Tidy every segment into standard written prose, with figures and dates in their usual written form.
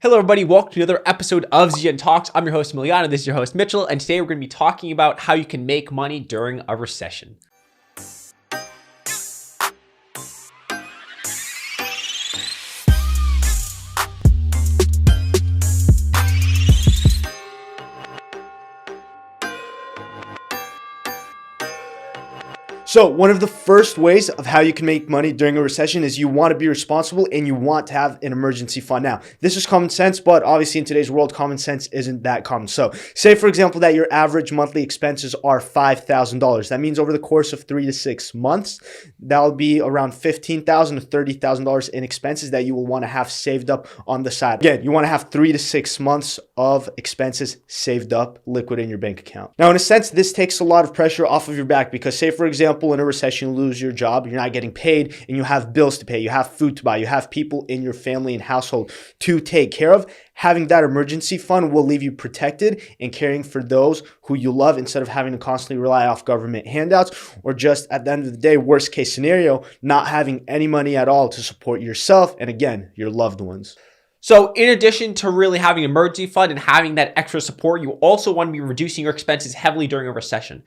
Hello everybody, welcome to another episode of ZGN Talks. I'm your host Emiliano, this is your host Mitchell, and today we're going to be talking about how you can make money during a recession. So one of the first ways of how you can make money during a recession is you want to be responsible and you want to have an emergency fund. Now, this is common sense, but obviously in today's world, common sense isn't that common. So say, for example, that your average monthly expenses are $5,000. That means over the course of 3 to 6 months, that'll be around $15,000 to $30,000 in expenses that you will want to have saved up on the side. Again, you want to have 3 to 6 months of expenses saved up, liquid in your bank account. Now, in a sense, this takes a lot of pressure off of your back because say, for example, in a recession, you lose your job, you're not getting paid, and you have bills to pay, you have food to buy, you have people in your family and household to take care of. Having that emergency fund will leave you protected and caring for those who you love instead of having to constantly rely off government handouts or just at the end of the day, worst case scenario, not having any money at all to support yourself and again, your loved ones. So in addition to really having an emergency fund and having that extra support, you also want to be reducing your expenses heavily during a recession.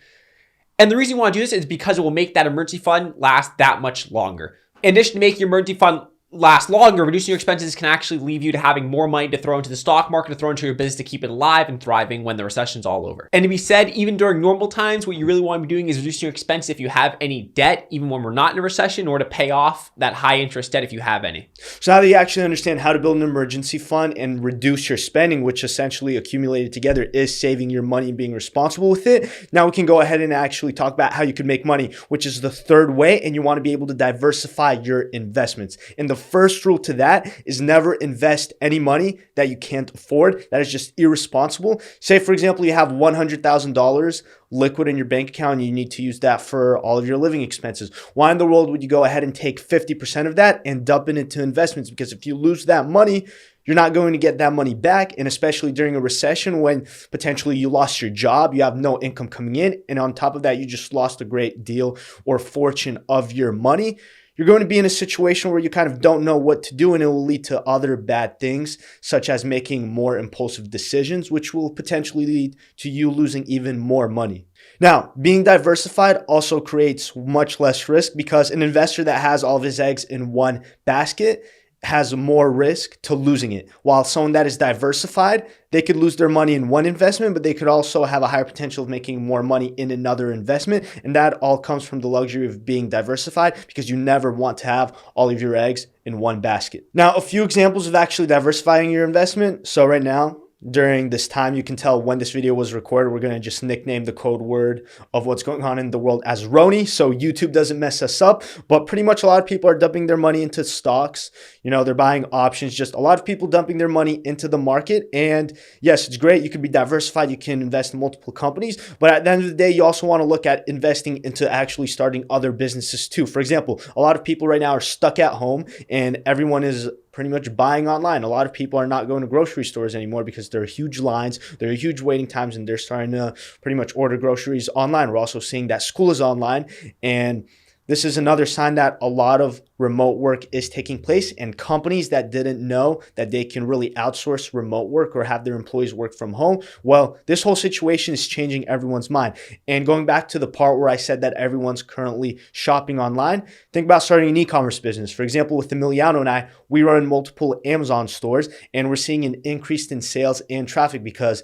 And the reason you want to do this is because it will make that emergency fund last that much longer. In addition to making your emergency fund last longer, reducing your expenses can actually leave you to having more money to throw into the stock market, to throw into your business to keep it alive and thriving when the recession's all over. And to be said, even during normal times, what you really want to be doing is reducing your expense if you have any debt, even when we're not in a recession, or to pay off that high interest debt if you have any. So now that you actually understand how to build an emergency fund and reduce your spending, which essentially accumulated together is saving your money and being responsible with it, now we can go ahead and actually talk about how you can make money, which is the third way, and you want to be able to diversify your investments. And the first rule to that is never invest any money that you can't afford. That is just irresponsible. Say, for example, you have $100,000 liquid in your bank account and you need to use that for all of your living expenses. Why in the world would you go ahead and take 50% of that and dump it into investments? Because if you lose that money, you're not going to get that money back. And especially during a recession when potentially you lost your job, you have no income coming in. And on top of that, you just lost a great deal or fortune of your money. You're going to be in a situation where you kind of don't know what to do, and it will lead to other bad things, such as making more impulsive decisions, which will potentially lead to you losing even more money. Now, being diversified also creates much less risk because an investor that has all of his eggs in one basket has more risk to losing it. While someone that is diversified, they could lose their money in one investment, but they could also have a higher potential of making more money in another investment. And that all comes from the luxury of being diversified because you never want to have all of your eggs in one basket. Now, a few examples of actually diversifying your investment. So right now, during this time, you can tell when this video was recorded. We're going to just nickname the code word of what's going on in the world as Roni, so YouTube doesn't mess us up. But pretty much a lot of people are dumping their money into stocks. You know, they're buying options, just a lot of people dumping their money into the market. And yes, it's great. You can be diversified. You can invest in multiple companies. But at the end of the day, you also want to look at investing into actually starting other businesses too. For example, a lot of people right now are stuck at home and everyone is pretty much buying online. A lot of people are not going to grocery stores anymore because there are huge lines, there are huge waiting times, and they're starting to pretty much order groceries online. We're also seeing that school is online, and this is another sign that a lot of remote work is taking place, and companies that didn't know that they can really outsource remote work or have their employees work from home, well, this whole situation is changing everyone's mind. And going back to the part where I said that everyone's currently shopping online, think about starting an e-commerce business. For example, with Emiliano and I, we run multiple Amazon stores, and we're seeing an increase in sales and traffic because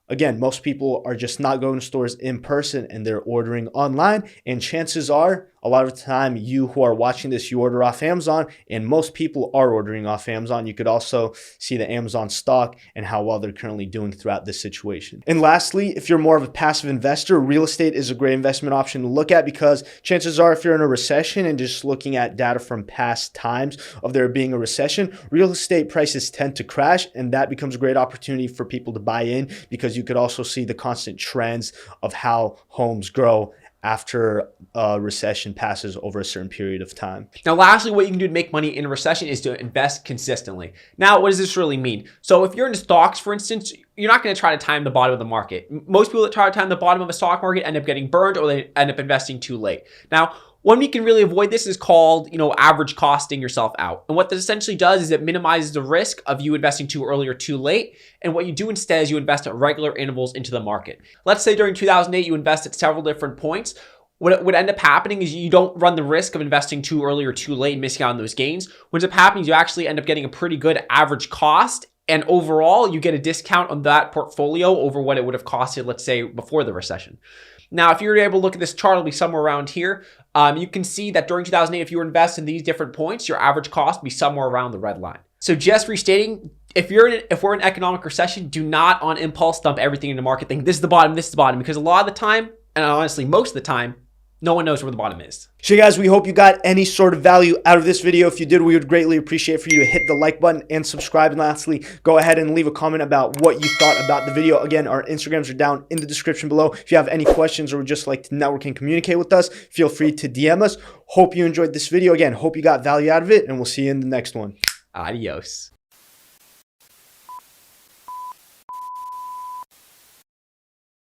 again, most people are just not going to stores in person and they're ordering online. And chances are, a lot of the time, you who are watching this, you order off Amazon, and most people are ordering off Amazon. You could also see the Amazon stock and how well they're currently doing throughout this situation. And lastly, if you're more of a passive investor, real estate is a great investment option to look at because chances are, if you're in a recession and just looking at data from past times of there being a recession, real estate prices tend to crash, and that becomes a great opportunity for people to buy in because you could also see the constant trends of how homes grow after a recession passes over a certain period of time. Now, lastly, what you can do to make money in a recession is to invest consistently. Now, what does this really mean? So if you're into stocks, for instance, you're not going to try to time the bottom of the market. Most people that try to time the bottom of a stock market end up getting burned or they end up investing too late. Now, One way you can really avoid this is called, average costing yourself out. And what this essentially does is it minimizes the risk of you investing too early or too late. And what you do instead is you invest at regular intervals into the market. Let's say during 2008, you invest at several different points. What would end up happening is you don't run the risk of investing too early or too late and missing out on those gains. What ends up happening is you actually end up getting a pretty good average cost. And overall, you get a discount on that portfolio over what it would have costed, let's say, before the recession. Now, if you're able to look at this chart, it'll be somewhere around here. You can see that during 2008, if you were invested in these different points, your average cost would be somewhere around the red line. So just restating, if we're in an economic recession, do not on impulse dump everything in the market thinking this is the bottom, because a lot of the time, and honestly, most of the time, no one knows where the bottom is. So guys, we hope you got any sort of value out of this video. If you did, we would greatly appreciate for you to hit the like button and subscribe. And lastly, go ahead and leave a comment about what you thought about the video. Again, our Instagrams are down in the description below. If you have any questions or would just like to network and communicate with us, feel free to DM us. Hope you enjoyed this video. Again, hope you got value out of it, and we'll see you in the next one. Adios.